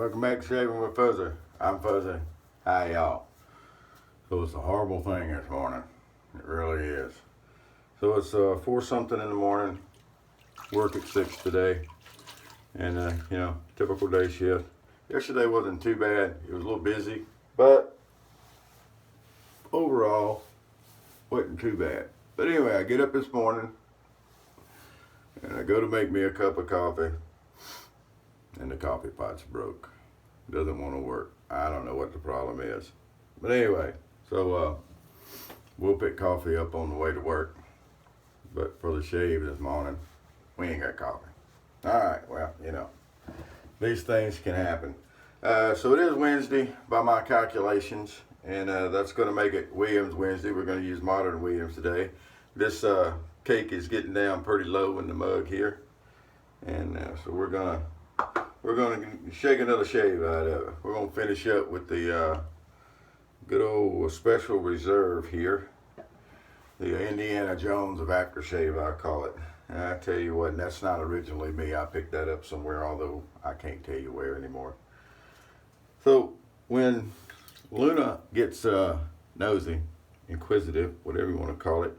Welcome back to Shaving with Fuzzy. I'm Fuzzy. Hi, y'all. So it's a horrible thing this morning. It really is. So it's 4 something in the morning. Work at 6 today. And, typical day shift. Yesterday wasn't too bad. It was a little busy. But overall, wasn't too bad. But anyway, I get up this morning. And I go to make me a cup of coffee. And the coffee pot's broke. Doesn't want to work. I don't know what the problem is. But anyway, so we'll pick coffee up on the way to work. But for the shave this morning, we ain't got coffee. All right, well, these things can happen. So it is Wednesday by my calculations, and that's going to make it Williams Wednesday. We're going to use modern Williams today. This cake is getting down pretty low in the mug here, and so we're gonna shake another shave out of it. We're gonna finish up with the good old Special Reserve here, the Indiana Jones of aftershave, I call it. And I tell you what, that's not originally me. I picked that up somewhere, although I can't tell you where anymore. So when Luna gets nosy, inquisitive, whatever you want to call it,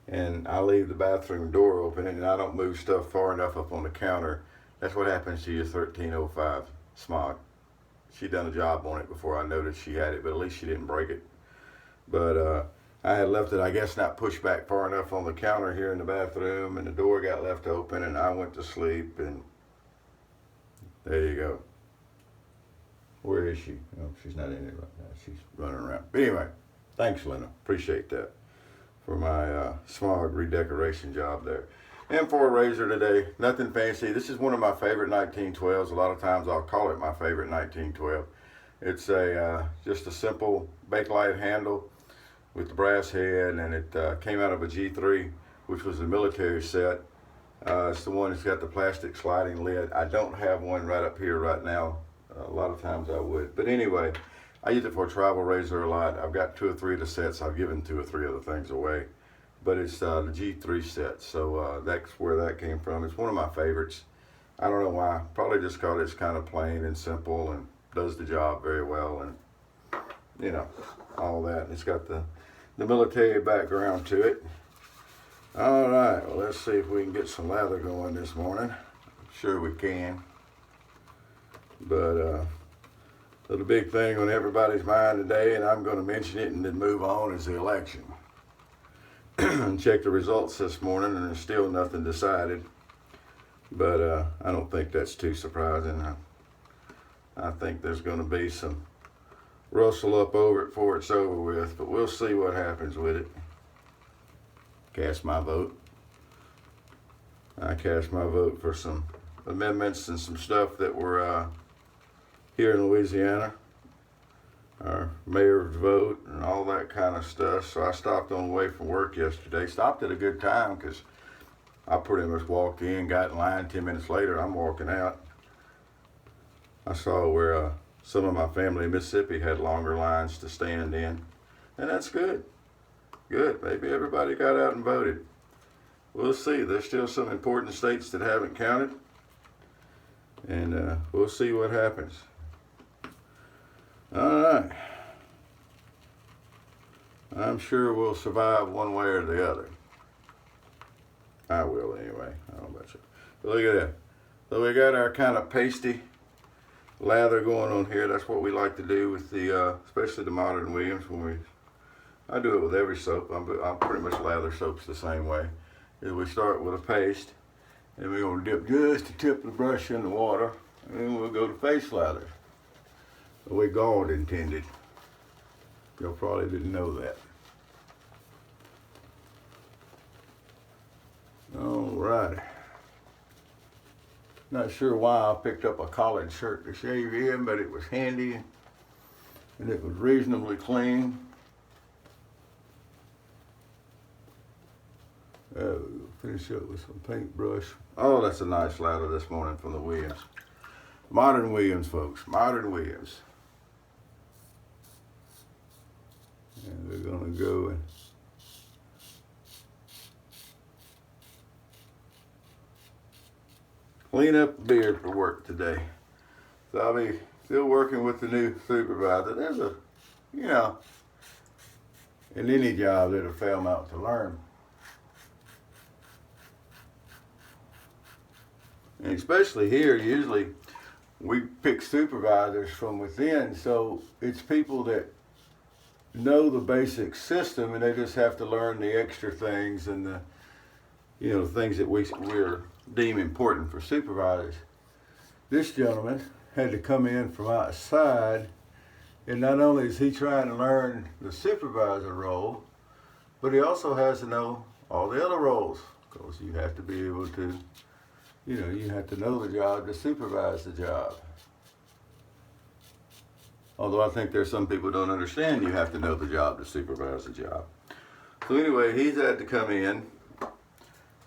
and I leave the bathroom door open and I don't move stuff far enough up on the counter, that's what happens to your 1305 Smog. She done a job on it before I noticed she had it, but at least she didn't break it. But I had left it, I guess, not pushed back far enough on the counter here in the bathroom, and the door got left open, and I went to sleep, and there you go. Where is she? Oh, she's not in it right now. She's running around. But anyway, thanks, Lena. Appreciate that for my Smog redecoration job there. And for a razor today, nothing fancy. This is one of my favorite 1912s. A lot of times I'll call it my favorite 1912. It's just a simple Bakelite handle with the brass head, and it came out of a G3, which was a military set. It's the one that's got the plastic sliding lid. I don't have one right up here right now. A lot of times I would. But anyway, I use it for a travel razor a lot. I've got 2 or 3 of the sets. I've given 2 or 3 other things away. But it's the G3 set, so that's where that came from. It's one of my favorites. I don't know why. Probably just because it's kind of plain and simple and does the job very well, and all that. And it's got the military background to it. All right, well, let's see if we can get some lather going this morning. I'm sure we can. But the big thing on everybody's mind today, and I'm going to mention it and then move on, is the election. And checked the results this morning, and there's still nothing decided. But I don't think that's too surprising. I think there's going to be some rustle up over it before it's over with, but we'll see what happens with it. Cast my vote. I cast my vote for some amendments and some stuff that were here in Louisiana. Our mayor's vote and all that kind of stuff. So I stopped on the way from work yesterday. Stopped at a good time because I pretty much walked in, got in line. 10 minutes later, I'm walking out. I saw where some of my family in Mississippi had longer lines to stand in. And that's good. Good. Maybe everybody got out and voted. We'll see. There's still some important states that haven't counted. And we'll see what happens. All right. I'm sure we'll survive one way or the other. I will anyway. I don't know about you. But look at that. So we got our kind of pasty lather going on here. That's what we like to do with the, especially the modern Williams. I do it with every soap. I'm pretty much lather soaps the same way. Is we start with a paste, and we're gonna dip just the tip of the brush in the water, and then we'll go to face lather. The way God intended. Y'all probably didn't know that. Alrighty. Not sure why I picked up a collared shirt to shave in, but it was handy and it was reasonably clean. We'll finish up with some paintbrush. Oh, that's a nice lather this morning from the Williams. Modern Williams, folks. Modern Williams. And we're going to go and clean up the beard for work today. So I'll be Still working with the new supervisor. There's in any job, there's a fair amount to learn. And especially here, usually we pick supervisors from within, so it's people that know the basic system, and they just have to learn the extra things and the things that we're deem important for supervisors. This gentleman had to come in from outside, and not only is he trying to learn the supervisor role, but he also has to know all the other roles, because you have to be able to, you have to know the job to supervise the job. Although I think there's some people who don't understand you have to know the job to supervise the job. So anyway, he's had to come in,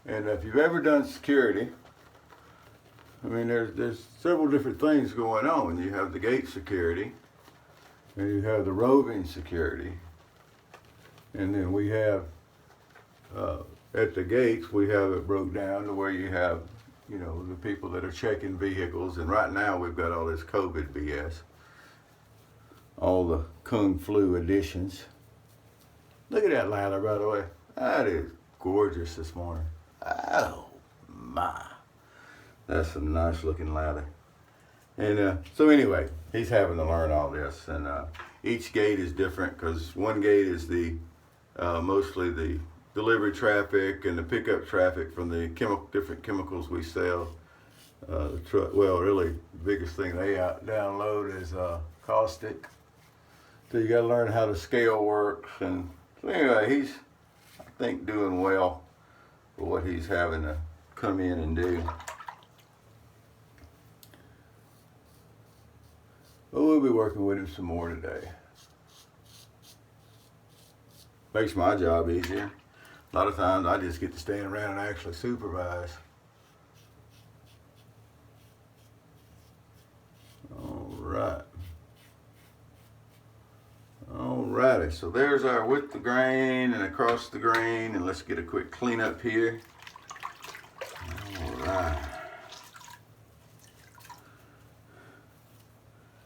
and if you've ever done security, I mean, there's several different things going on. You have the gate security, and you have the roving security, and then we have at the gates we have it broke down to where you have the people that are checking vehicles, and right now we've got all this COVID BS, all the Kung Flu editions. Look at that ladder, by the way. That is gorgeous this morning. Oh my. That's some nice looking ladder. And so anyway, he's having to learn all this, and each gate is different, because one gate is the mostly the delivery traffic and the pickup traffic from the different chemicals we sell. Really, the biggest thing they download is caustic. So you got to learn how the scale works, and so anyway, he's, I think, doing well for what he's having to come in and do. But we'll be working with him some more today. Makes my job easier. A lot of times I just get to stand around and actually supervise. All right. Alrighty, so there's our with the grain and across the grain, and let's get a quick cleanup here. Alright.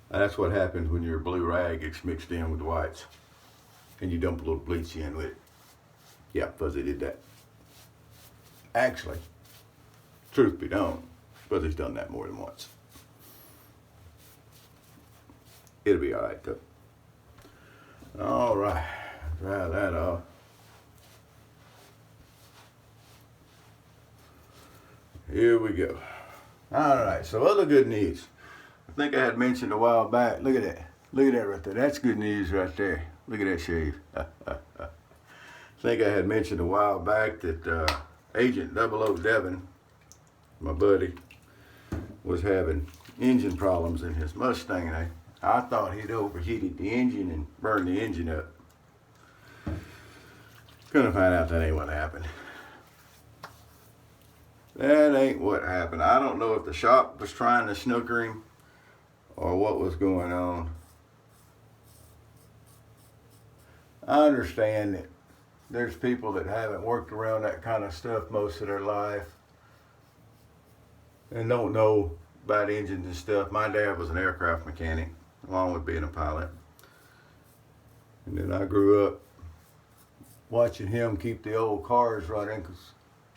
That's what happens when your blue rag gets mixed in with whites and you dump a little bleach in with it. Yeah, Fuzzy did that. Actually, truth be known, Fuzzy's done that more than once. It'll be alright though. Alright, dry that off. Here we go. Alright, so other good news. I think I had mentioned a while back. Look at that. Look at that right there. That's good news right there. Look at that shave. I think I had mentioned a while back that Agent 00 Devin, my buddy, was having engine problems in his Mustang. And I thought he'd overheated the engine and burned the engine up. Gonna find out that ain't what happened. That ain't what happened. I don't know if the shop was trying to snooker him or what was going on. I understand that there's people that haven't worked around that kind of stuff most of their life and don't know about engines and stuff. My dad was an aircraft mechanic, along with being a pilot. And then I grew up watching him keep the old cars running, because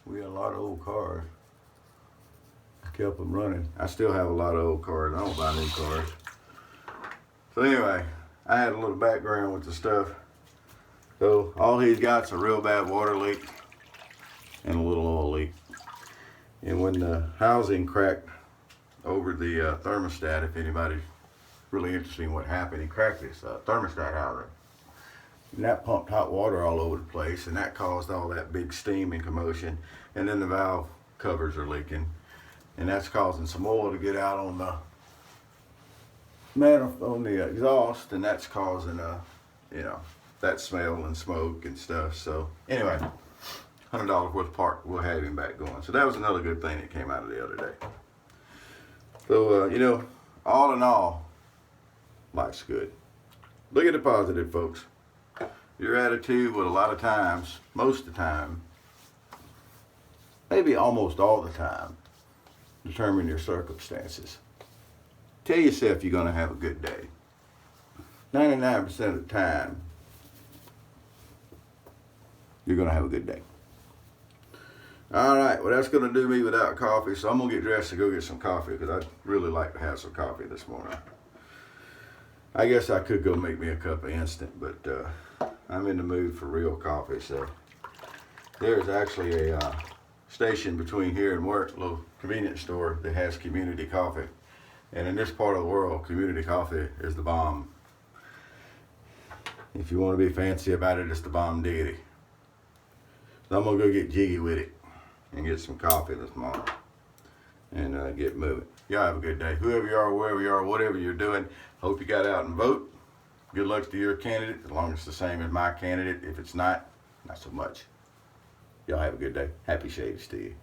we had a lot of old cars. Kept them running. I still have a lot of old cars. I don't buy new cars. So anyway, I had a little background with the stuff. So all he's got's a real bad water leak and a little oil leak. And when the housing cracked over the thermostat, if anybody's really interested in what happened, he cracked this thermostat housing. And that pumped hot water all over the place, and that caused all that big steam and commotion. And then the valve covers are leaking, and that's causing some oil to get out on the exhaust, and that's causing that smell and smoke and stuff. So anyway, $100 worth of part, we'll have him back going. So that was another good thing that came out of the other day. So all in all, life's good. Look at the positive, folks. Your attitude will a lot of times, most of the time, maybe almost all the time, determine your circumstances. tell yourself you're going to have a good day. 99% of the time, you're going to have a good day. All right, well, that's going to do me without coffee, so I'm going to get dressed to go get some coffee because I'd really like to have some coffee this morning. I guess I could go make me a cup of instant, but I'm in the mood for real coffee. So there's actually a station between here and work, a little convenience store that has community coffee. And in this part of the world, community coffee is the bomb. If you want to be fancy about it, it's the bomb diggity. So I'm going to go get jiggy with it and get some coffee this morning and get moving. Y'all have a good day. Whoever you are, wherever you are, whatever you're doing, hope you got out and vote. Good luck to your candidate, as long as it's the same as my candidate. If it's not, not so much. Y'all have a good day. Happy shades to you.